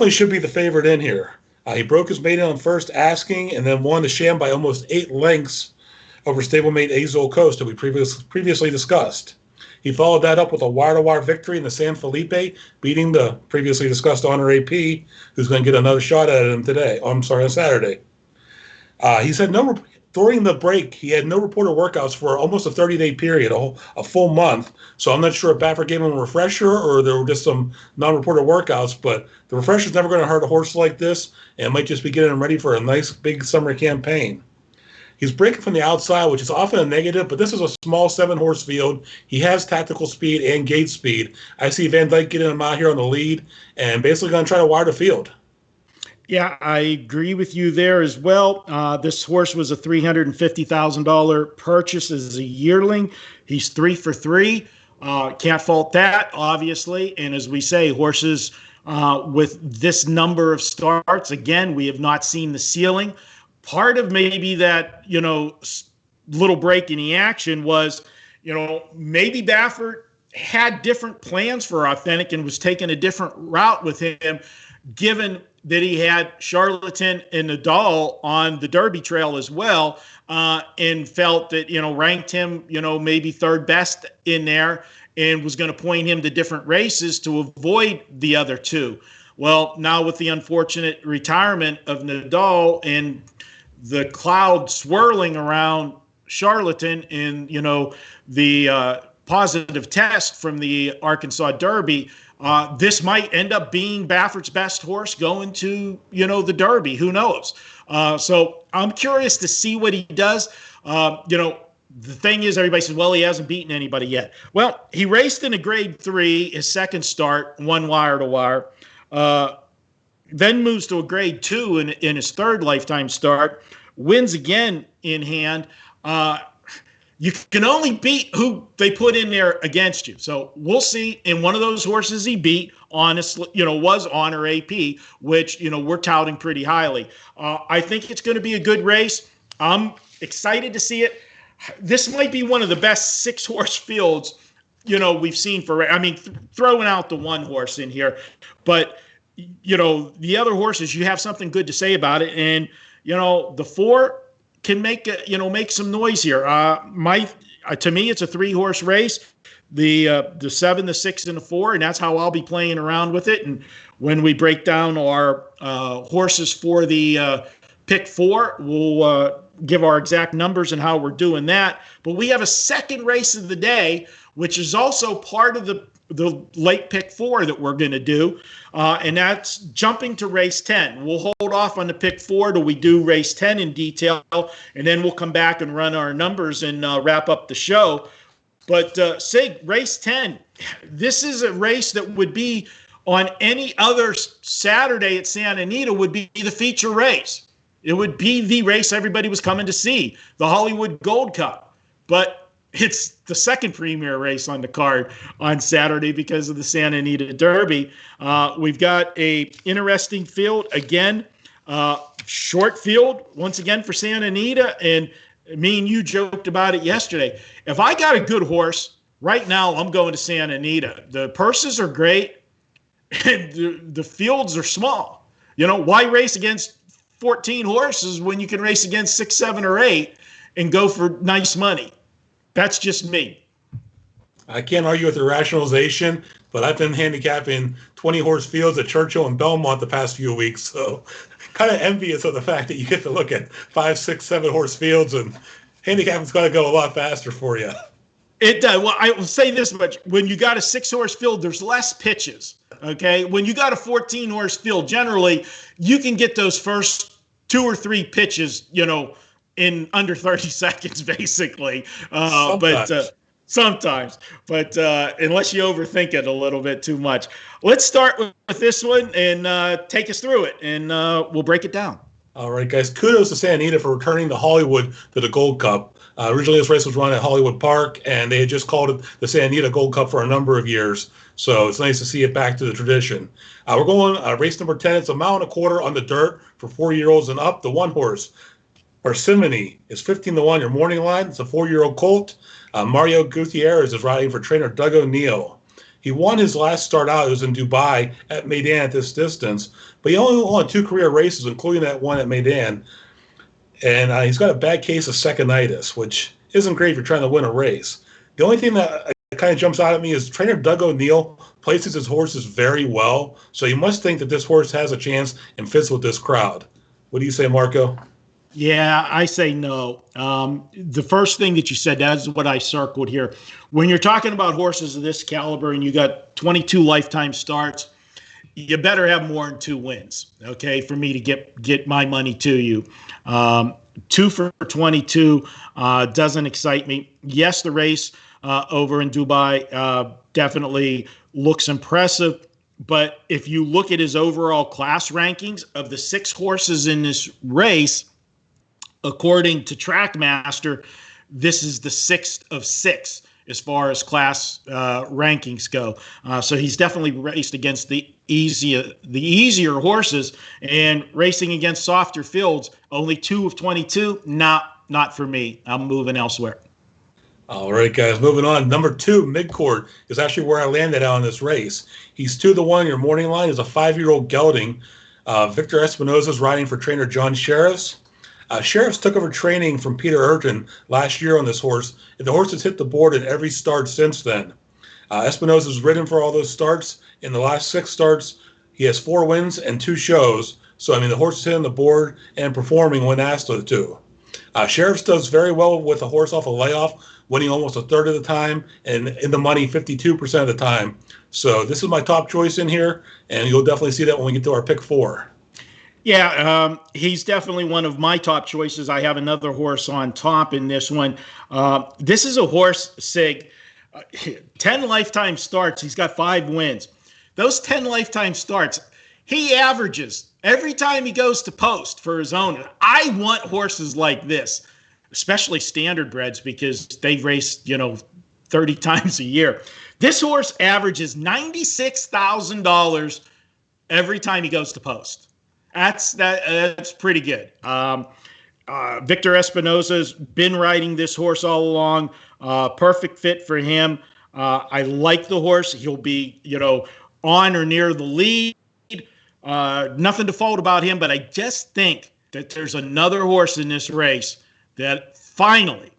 should be the favorite in here. He broke his maiden on first asking and then won the sham by almost 8 lengths over stablemate Azul Coast that we previously discussed. He followed that up with a wire-to-wire victory in the San Felipe, beating the previously discussed Honor AP, who's going to get another shot at him on Saturday. He said during the break, he had no reported workouts for almost a 30-day period, a full month. So I'm not sure if Baffert gave him a refresher or there were just some non-reported workouts, but the refresher's never going to hurt a horse like this, and it might just be getting him ready for a nice big summer campaign. He's breaking from the outside, which is often a negative, but this is a small 7-horse field. He has tactical speed and gate speed. I see Van Dyke getting him out here on the lead and basically going to try to wire the field. Yeah, I agree with you there as well. This horse was a $350,000 purchase as a yearling. He's 3 for 3. Can't fault that, obviously. And as we say, horses with this number of starts, again, we have not seen the ceiling. Part of maybe that, little break in the action was, maybe Baffert had different plans for Authentic and was taking a different route with him, given that he had Charlatan and Nadal on the Derby trail as well, and felt that, ranked him, maybe third best in there and was going to point him to different races to avoid the other two. Well, now with the unfortunate retirement of Nadal and the cloud swirling around Charlatan and, the positive test from the Arkansas Derby, this might end up being Baffert's best horse going to, the Derby. Who knows? So I'm curious to see what he does. The thing is, everybody says, well, he hasn't beaten anybody yet. Well, he raced in a grade 3, his second start, won wire to wire. Then moves to a grade 2 in his third lifetime start, wins again in hand. You can only beat who they put in there against you. So we'll see. In one of those horses he beat, honestly, was Honor AP, which, we're touting pretty highly. I think it's going to be a good race. I'm excited to see it. This might be one of the best 6-horse fields, we've seen throwing out the one horse in here. But, the other horses, you have something good to say about it. And, the 4 can make some noise here. To me, it's a 3-horse race. The 7, the 6, and the 4, and that's how I'll be playing around with it. And when we break down our horses for the pick 4, we'll give our exact numbers and how we're doing that. But we have a second race of the day, which is also part of the late pick 4 that we're going to do, and that's jumping to race 10. We'll hold off on the pick 4 till we do race 10 in detail, and then we'll come back and run our numbers and wrap up the show. But Sig, race 10, this is a race that would be on any other Saturday at Santa Anita would be the feature race. It would be the race everybody was coming to see, the Hollywood Gold Cup. But it's the second premier race on the card on Saturday because of the Santa Anita Derby. We've got a interesting field again, short field once again for Santa Anita. And me and you joked about it yesterday. If I got a good horse right now, I'm going to Santa Anita. The purses are great and the fields are small. Why race against 14 horses when you can race against 6, 7, or 8 and go for nice money? That's just me. I can't argue with the rationalization, but I've been handicapping 20-horse fields at Churchill and Belmont the past few weeks, so kind of envious of the fact that you get to look at 5, 6, 7-horse fields, and handicapping's got to go a lot faster for you. It does. Well, I will say this much. When you got a 6-horse field, there's less pitches, okay? When you got a 14-horse field, generally, you can get those first 2 or 3 pitches, in under 30 seconds, basically. Sometimes. But unless you overthink it a little bit too much. Let's start with this one and take us through it, and we'll break it down. All right, guys. Kudos to Santa Anita for returning to Hollywood to the Gold Cup. Originally, this race was run at Hollywood Park, and they had just called it the Santa Anita Gold Cup for a number of years. So it's nice to see it back to the tradition. We're going race number 10. It's a mile and a quarter on the dirt for 4-year-olds and up. The 1-horse, Parsimony, is 15-1. Your morning line. It's a 4-year-old colt. Mario Gutierrez is riding for trainer Doug O'Neill. He won his last start out. It was in Dubai at Meydan at this distance, but he only won 2 career races, including that one at Meydan. And he's got a bad case of seconditis, which isn't great if you're trying to win a race. The only thing that kind of jumps out at me is trainer Doug O'Neill places his horses very well, so you must think that this horse has a chance and fits with this crowd. What do you say, Marco? Yeah, I say no. The first thing that you said, that's what I circled here. When you're talking about horses of this caliber and you got 22 lifetime starts, you better have more than 2 wins, okay, for me to get my money to you. 2 for 22 doesn't excite me. Yes, the race over in Dubai definitely looks impressive. But if you look at his overall class rankings of the 6 horses in this race, according to Trackmaster, this is the 6th of 6 as far as class rankings go. So he's definitely raced against the easier horses, and racing against softer fields. Only 2 of 22, not for me. I'm moving elsewhere. All right, guys, moving on. Number 2, Midcourt, is actually where I landed on this race. He's 2-1. Your morning line is a 5-year-old gelding. Victor Espinosa is riding for trainer John Sheriffs. Sheriffs took over training from Peter Urton last year on this horse, and the horse has hit the board at every start since then. Espinosa's ridden for all those starts. In the last 6 starts, He has 4 wins and 2 shows. So, I mean, the horse is hitting the board and performing when asked to. Sheriffs does very well with a horse off a layoff, winning almost a third of the time and in the money 52% of the time. So this is my top choice in here, and you'll definitely see that when we get to our pick 4. Yeah, he's definitely one of my top choices. I have another horse on top in this one. This is a horse, Sig, 10 lifetime starts. He's got 5 wins. Those 10 lifetime starts, he averages every time he goes to post for his owner. I want horses like this, especially standard breds, because they race, 30 times a year. This horse averages $96,000 every time he goes to post. That's pretty good. Victor Espinosa's been riding this horse all along. Perfect fit for him. I like the horse. He'll be, on or near the lead. Nothing to fault about him, but I just think that there's another horse in this race that finally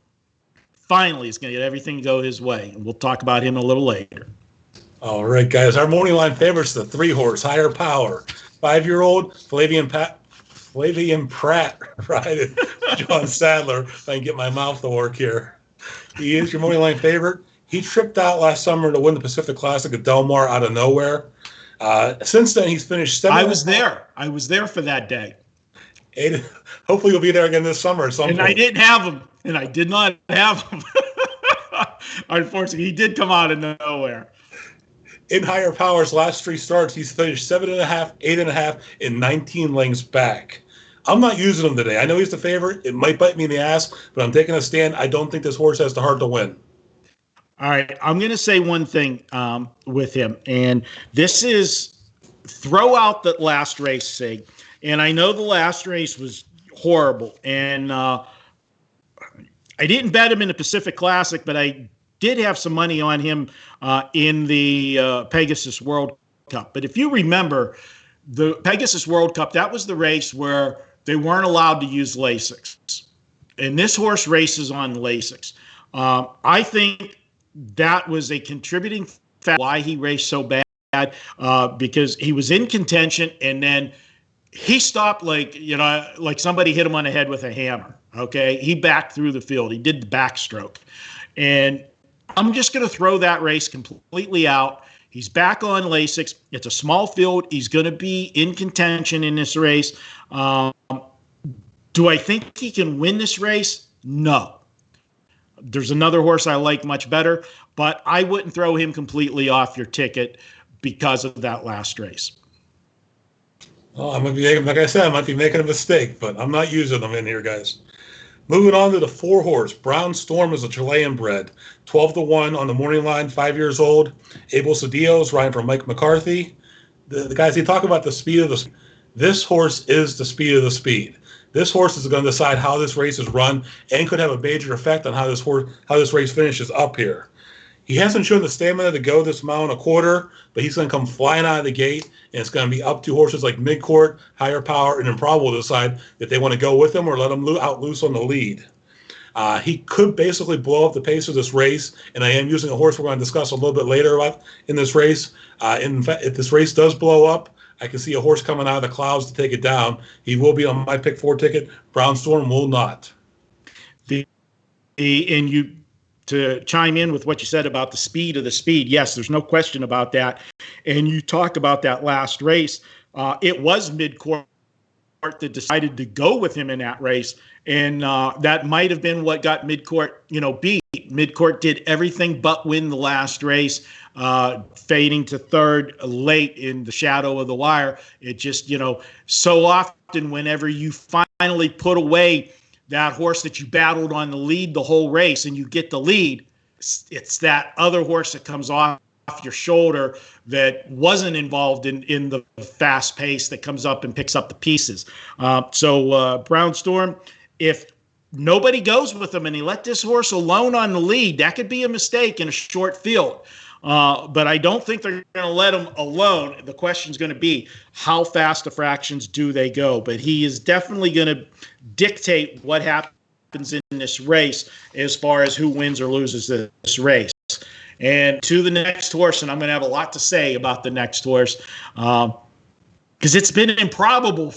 is going to get everything to go his way. And we'll talk about him a little later. All right, guys. Our morning line favorites, the 3-horse, Higher Power. 5-year-old Flavian Pratt, right? John Sadler, if I can get my mouth to work here. He is your morning line favorite. He tripped out last summer to win the Pacific Classic at Del Mar out of nowhere. Since then, he's finished 7. I was there. I was there for that day. 8, hopefully, you'll be there again this summer at some point. I didn't have him, and I did not have him. Unfortunately, he did come out of nowhere. In Higher Power's last 3 starts, he's finished 7.5, 8.5, and 19 lengths back. I'm not using him today. I know he's the favorite. It might bite me in the ass, but I'm taking a stand. I don't think this horse has the heart to win. All right, I'm going to say one thing with him, and this is throw out the last race, Sig. And I know the last race was horrible, and I didn't bet him in the Pacific Classic, but I did have some money on him in the Pegasus World Cup. But if you remember, the Pegasus World Cup, that was the race where they weren't allowed to use Lasix. And this horse races on Lasix. I think that was a contributing factor why he raced so bad, because he was in contention and then he stopped like somebody hit him on the head with a hammer. Okay. He backed through the field. He did the backstroke. And I'm just going to throw that race completely out. He's back on Lasix. It's a small field. He's going to be in contention in this race. Do I think he can win this race? No. There's another horse I like much better, but I wouldn't throw him completely off your ticket because of that last race. Well, I might be making, like I said, I might be making a mistake, but I'm not using them in here, guys. Moving on to the 4-horse, Brown Storm is a Chilean bred, 12-1 on the morning line, 5 years old. Abel Cedillo's riding for Mike McCarthy. The guys, they talk about the speed of the speed. This horse is the speed of the speed. This horse is going to decide how this race is run and could have a major effect on how this race finishes up here. He hasn't shown the stamina to go this mile and a quarter, but he's going to come flying out of the gate, and it's going to be up to horses like Midcourt, Higher Power, and Improbable to decide if they want to go with him or let him out loose on the lead. He could basically blow up the pace of this race, and I am using a horse we're going to discuss a little bit later about in this race. In fact, if this race does blow up, I can see a horse coming out of the clouds to take it down. He will be on my pick 4 ticket. Brown Storm will not. To chime in with what you said about the speed of the speed, yes, there's no question about that. And you talk about that last race. It was Midcourt that decided to go with him in that race, and that might have been what got Midcourt, beat. Midcourt did everything but win the last race, fading to third late in the shadow of the wire. It just, so often whenever you finally put away that horse that you battled on the lead the whole race and you get the lead, it's that other horse that comes off your shoulder that wasn't involved in the fast pace that comes up and picks up the pieces. So Brown Storm, if nobody goes with him and he let this horse alone on the lead, that could be a mistake in a short field. But I don't think they're going to let him alone. The question is going to be, how fast the fractions do they go? But he is definitely going to dictate what happens in this race as far as who wins or loses this race. And to the next horse, and I'm going to have a lot to say about the next horse. because it's been improbable.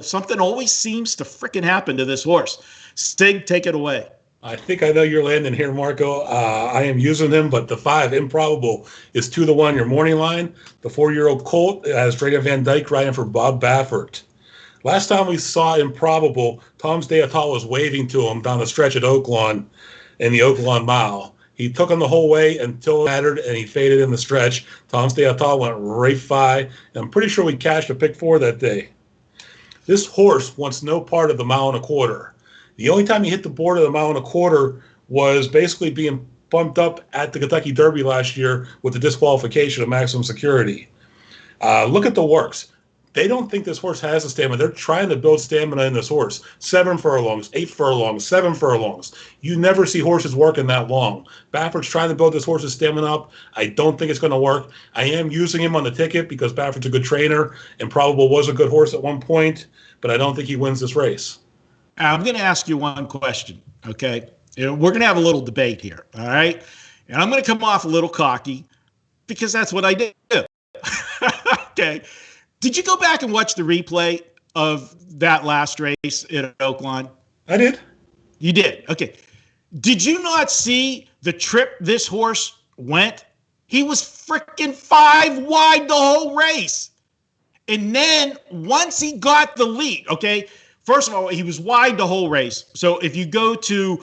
Something always seems to frickin' happen to this horse. Stig, take it away. I think I know you're landing here, Marco. I am using him, but the 5 improbable is 2-1 your morning line. The 4-year-old colt has Drayden Van Dyke riding for Bob Baffert. Last time we saw improbable, Tom's Deatal was waving to him down the stretch at Oaklawn in the Oaklawn Mile. He took him the whole way until it mattered, and he faded in the stretch. Tom's Deatal went right by, and I'm pretty sure we cashed a pick 4 that day. This horse wants no part of the 1.25 miles. The only time he hit the board of the 1.25 miles was basically being bumped up at the Kentucky Derby last year with the disqualification of Maximum Security. Look at the works. They don't think this horse has the stamina. They're trying to build stamina in this horse. 7 furlongs, 8 furlongs, 7 furlongs. You never see horses working that long. Baffert's trying to build this horse's stamina up. I don't think it's going to work. I am using him on the ticket because Baffert's a good trainer and probably was a good horse at one point, but I don't think he wins this race. I'm going to ask you one question, okay? We're going to have a little debate here, all right? And I'm going to come off a little cocky because that's what I do. Okay. Did you go back and watch the replay of that last race at Oaklawn? I did. You did? Okay. Did you not see the trip this horse went? He was freaking 5 wide the whole race. And then once he got the lead, okay, first of all, he was wide the whole race. So if you go to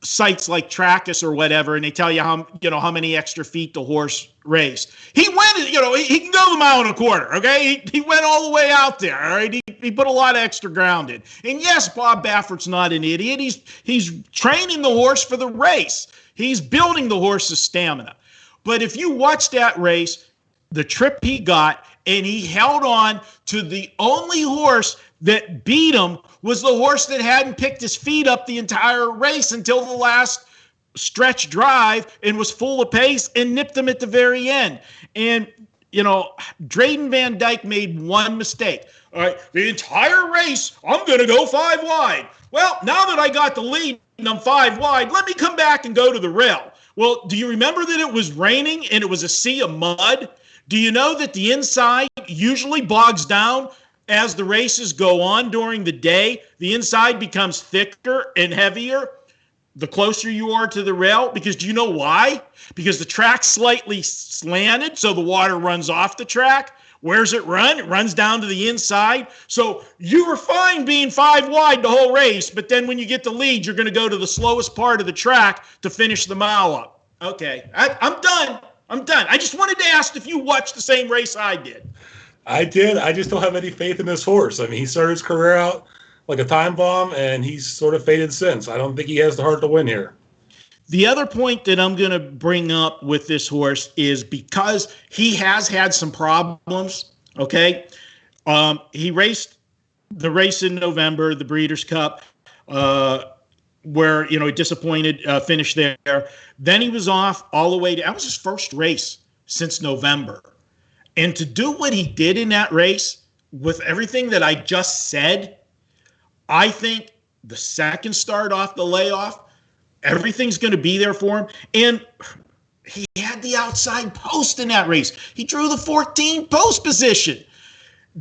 sites like Trackus or whatever, and they tell you how many extra feet the horse raced, he went, he can go the 1.25 miles, okay? He went all the way out there, all right? He put a lot of extra ground in. And yes, Bob Baffert's not an idiot. He's training the horse for the race. He's building the horse's stamina. But if you watch that race, the trip he got, and he held on to the only horse that beat him was the horse that hadn't picked his feet up the entire race until the last stretch drive and was full of pace and nipped him at the very end. And, Drayden Van Dyke made one mistake. All right, the entire race, I'm going to go 5 wide. Well, now that I got the lead and I'm 5 wide, let me come back and go to the rail. Well, do you remember that it was raining and it was a sea of mud? Do you know that the inside usually bogs down as the races go on during the day? The inside becomes thicker and heavier the closer you are to the rail. Because do you know why? Because the track's slightly slanted, so the water runs off the track. Where's it run? It runs down to the inside. So you were fine being 5 wide the whole race, but then when you get the lead, you're going to go to the slowest part of the track to finish the mile up. Okay, I'm done. I just wanted to ask if you watched the same race I did. I did. I just don't have any faith in this horse. I mean, he started his career out like a time bomb, and he's sort of faded since. I don't think he has the heart to win here. The other point that I'm going to bring up with this horse is because he has had some problems, okay? He raced the race in November, the Breeders' Cup, where, he disappointed finish there. Then he was off all the way to, that was his first race since November. And to do what he did in that race with everything that I just said, I think the second start off the layoff, everything's going to be there for him. And he had the outside post in that race. He drew the 14 post position.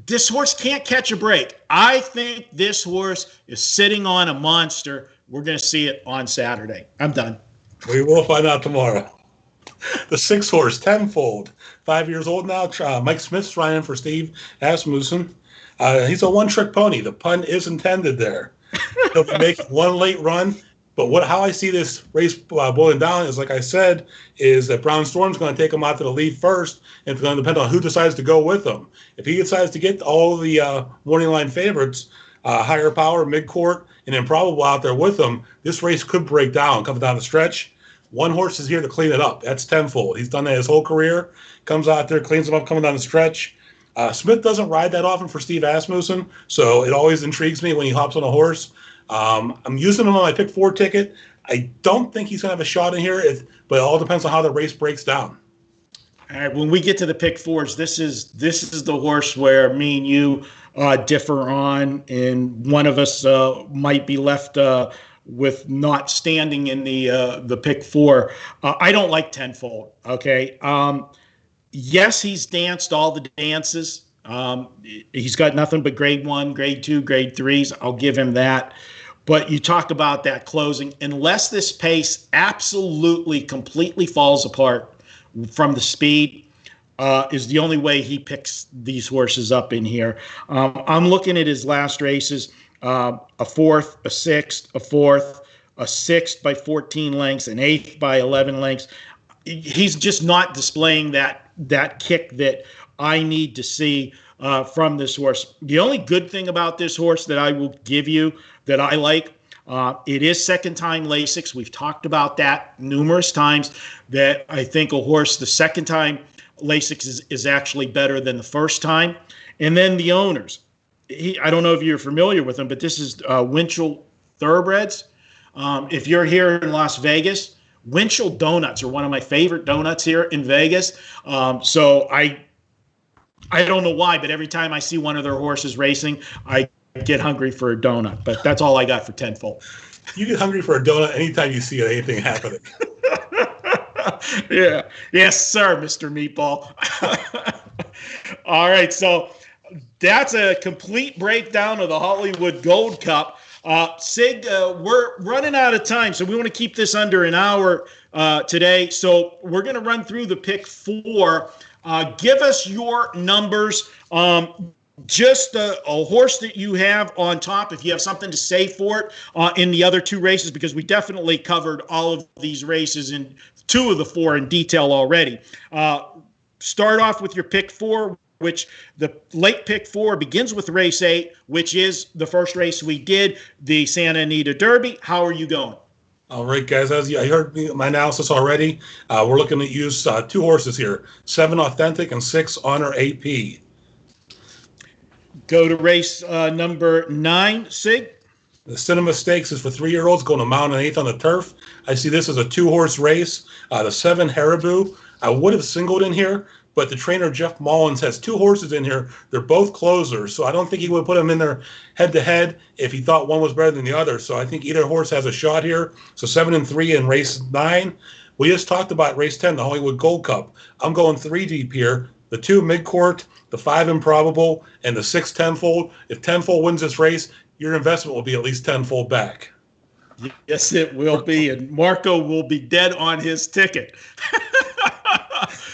This horse can't catch a break. I think this horse is sitting on a monster. We're going to see it on Saturday. I'm done. We will find out tomorrow. The 6 horse, Tenfold, 5 years old now. Mike Smith's riding for Steve Asmussen. He's a one-trick pony. The pun is intended there. He'll be making one late run. But how I see this race boiling down is, like I said, is that Brown Storm's going to take him out to the lead first, and it's going to depend on who decides to go with him. If he decides to get all of the morning line favorites, Higher Power, Midcourt, and Improbable out there with him, this race could break down coming down the stretch. One horse is here to clean it up. That's Tenfold. He's done that his whole career. Comes out there, cleans him up coming down the stretch. Smith doesn't ride that often for Steve Asmussen, so it always intrigues me when he hops on a horse. I'm using him on my pick 4 ticket. I don't think he's going to have a shot in here, but it all depends on how the race breaks down. All right, when we get to the pick 4s, this is the horse where me and you differ on, and one of us might be left with not standing in the pick 4. I don't like Tenfold. Okay. Yes, he's danced all the dances. He's got nothing but grade 1, grade 2, grade 3s. I'll give him that. But you talked about that closing. Unless this pace absolutely, completely falls apart from the speed, is the only way he picks these horses up in here. I'm looking at his last races, a 4th, a 6th, a 4th, a 6th by 14 lengths, an 8th by 11 lengths. He's just not displaying that kick that I need to see from this horse. The only good thing about this horse that I will give you that I like, it is second-time Lasix. We've talked about that numerous times, that I think a horse the second time Lasix is actually better than the first time. And then the owners. I don't know if you're familiar with them, but this is Winchell Thoroughbreds. If you're here in Las Vegas, Winchell Donuts are one of my favorite donuts here in Vegas. So I don't know why, but every time I see one of their horses racing, I get hungry for a donut. But that's all I got for tenfold. You get hungry for a donut anytime you see anything happening. Yeah. Yes, sir, Mr. Meatball. All right. So that's a complete breakdown of the Hollywood Gold Cup. Sig, we're running out of time, so we want to keep this under an hour today. So we're going to run through the pick 4. Give us your numbers. Just a horse that you have on top, if you have something to say for it in the other 2 races, because we definitely covered all of these races in 2 of the 4 in detail already. Start off with your pick 4, which the late pick 4 begins with race 8, which is the first race we did, the Santa Anita Derby. How are you going? All right, guys. As you heard my analysis already, we're looking to use 2 horses here, 7 Authentic and 6 Honor AP. Go to race number 9, Sig. The Cinema Stakes is for 3-year-olds going a mile and an eighth on the turf. I see this as a 2-horse race. The 7 Haribo, I would have singled in here, but the trainer Jeff Mullins has 2 horses in here. They're both closers, so I don't think he would put them in there head-to-head if he thought one was better than the other. So I think either horse has a shot here. So 7 and 3 in race 9. We just talked about race 10, the Hollywood Gold Cup. I'm going 3 deep here. The 2 Midcourt, the 5 Improbable, and the 6 Tenfold. If Tenfold wins this race, your investment will be at least tenfold back. Yes, it will be, and Marco will be dead on his ticket.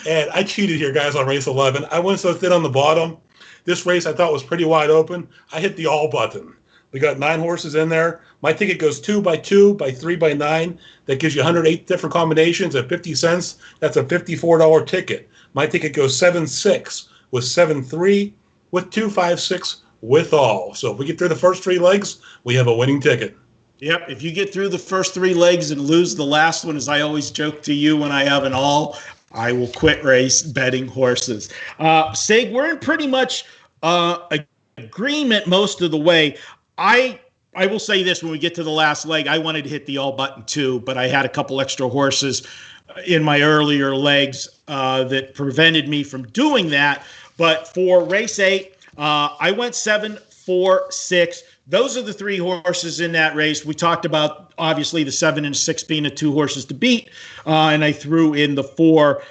And I cheated here, guys, on race 11. I went so thin on the bottom. This race I thought was pretty wide open. I hit the all button. We got 9 horses in there. My ticket goes 2 by 2 by 3 by 9. That gives you 108 different combinations at 50 cents. That's a $54 ticket. My ticket goes 7-6 with 7-3 with 2-5-6 with all. So if we get through the first 3 legs, we have a winning ticket. Yep. If you get through the first 3 legs and lose the last one, as I always joke to you when I have an all, I will quit race betting horses. Sig, we're in pretty much agreement most of the way. I will say this, when we get to the last leg, I wanted to hit the all button too, but I had a couple extra horses in my earlier legs that prevented me from doing that. But for race 8, I went 7, 4, 6. Those are the 3 horses in that race. We talked about, obviously, the 7 and 6 being the 2 horses to beat, and I threw in the 4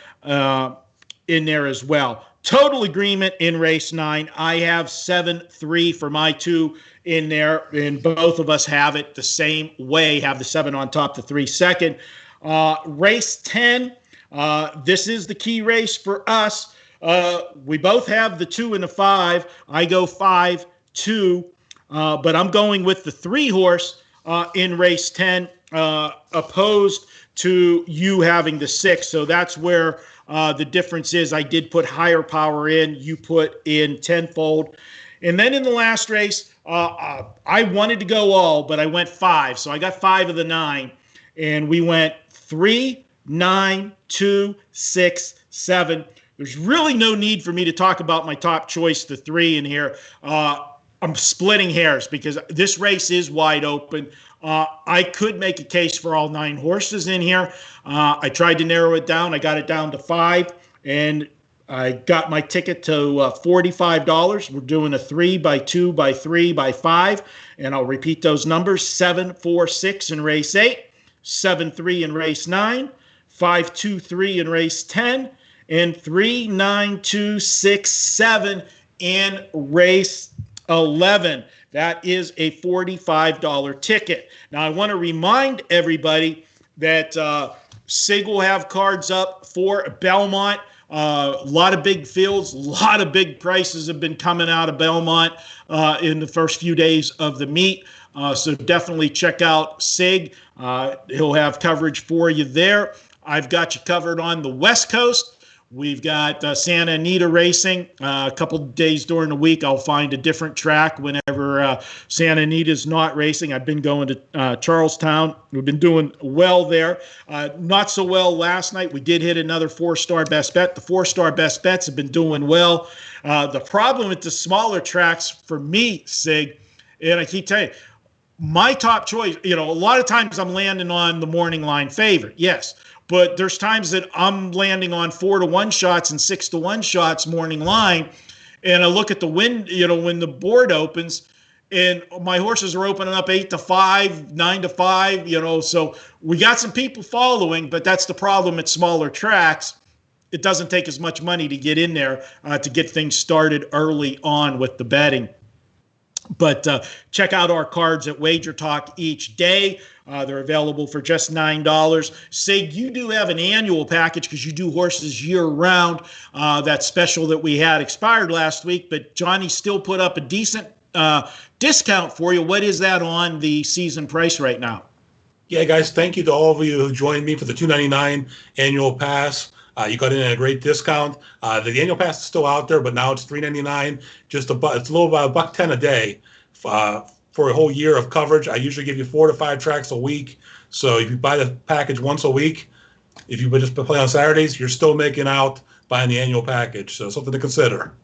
in there as well. Total agreement in race 9. I have 7-3 for my 2 in there, and both of us have it the same way, have the 7 on top, the 3 second. Race 10, this is the key race for us. We both have the 2 and the 5. I go 5-2, but I'm going with the 3 horse in race 10, opposed to you having the 6. So that's where the difference is. I did put higher power in. You put in tenfold. And then in the last race, I wanted to go all, but I went 5. So I got 5 of the 9. And we went 3, 9, 2, 6, 7. There's really no need for me to talk about my top choice, the 3 in here. I'm splitting hairs because this race is wide open. I could make a case for all 9 horses in here. I tried to narrow it down. I got it down to 5, and I got my ticket to $45. We're doing a 3 by 2 by 3 by 5, and I'll repeat those numbers: 7, 4, 6 in race 8, 7, 3 in race 9, 5, 2, 3 in race 10, and 3, 9, 2, 6, 7 in race 11. That is a $45 ticket. Now, I want to remind everybody that SIG will have cards up for Belmont. A lot of big fields, a lot of big prices have been coming out of Belmont in the first few days of the meet. So definitely check out SIG. He'll have coverage for you there. I've got you covered on the West Coast. We've got Santa Anita racing. A couple of days during the week, I'll find a different track whenever Santa Anita is not racing. I've been going to Charlestown. We've been doing well there. Not so well last night. We did hit another 4-star best bet. The 4-star best bets have been doing well. The problem with the smaller tracks for me, Sig, and I keep telling you, my top choice, a lot of times I'm landing on the morning line favorite. Yes. But there's times that I'm landing on 4-to-1 shots and 6-to-1 shots morning line. And I look at the wind, when the board opens and my horses are opening up 8-to-5, 9-to-5, so we got some people following, but that's the problem at smaller tracks. It doesn't take as much money to get in there to get things started early on with the betting. But check out our cards at WagerTalk each day. They're available for just $9. Sig, you do have an annual package because you do horses year-round. That special that we had expired last week, but Johnny still put up a decent discount for you. What is that on the season price right now? Yeah, guys, thank you to all of you who joined me for the $299 annual pass. You got in at a great discount. The annual pass is still out there, but now it's $399. It's a little about $110 a day for a whole year of coverage. I usually give you 4 to 5 tracks a week. So if you buy the package once a week, if you just play on Saturdays, you're still making out buying the annual package. So something to consider.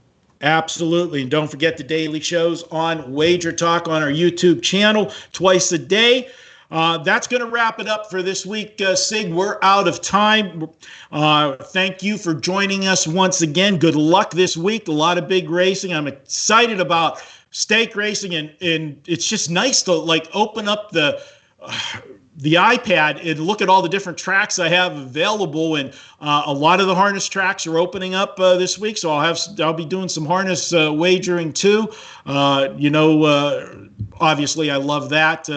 Absolutely. And don't forget the daily shows on Wager Talk on our YouTube channel twice a day. That's going to wrap it up for this week, Sig. We're out of time. Thank you for joining us once again. Good luck this week. A lot of big racing. I'm excited about stake racing, and it's just nice to open up the iPad and look at all the different tracks I have available. And a lot of the harness tracks are opening up this week, so I'll be doing some harness wagering too. Obviously, I love that.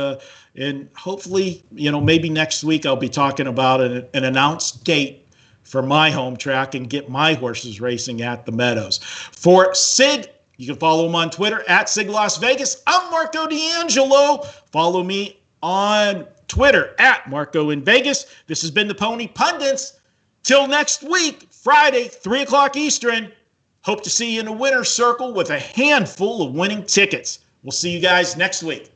And hopefully, maybe next week I'll be talking about an announced date for my home track and get my horses racing at the Meadows. For Sig, you can follow him on Twitter at Sig Las Vegas. I'm Marco D'Angelo. Follow me on Twitter at Marco in Vegas. This has been the Pony Pundits. Till next week, Friday, 3 o'clock Eastern. Hope to see you in the winner's circle with a handful of winning tickets. We'll see you guys next week.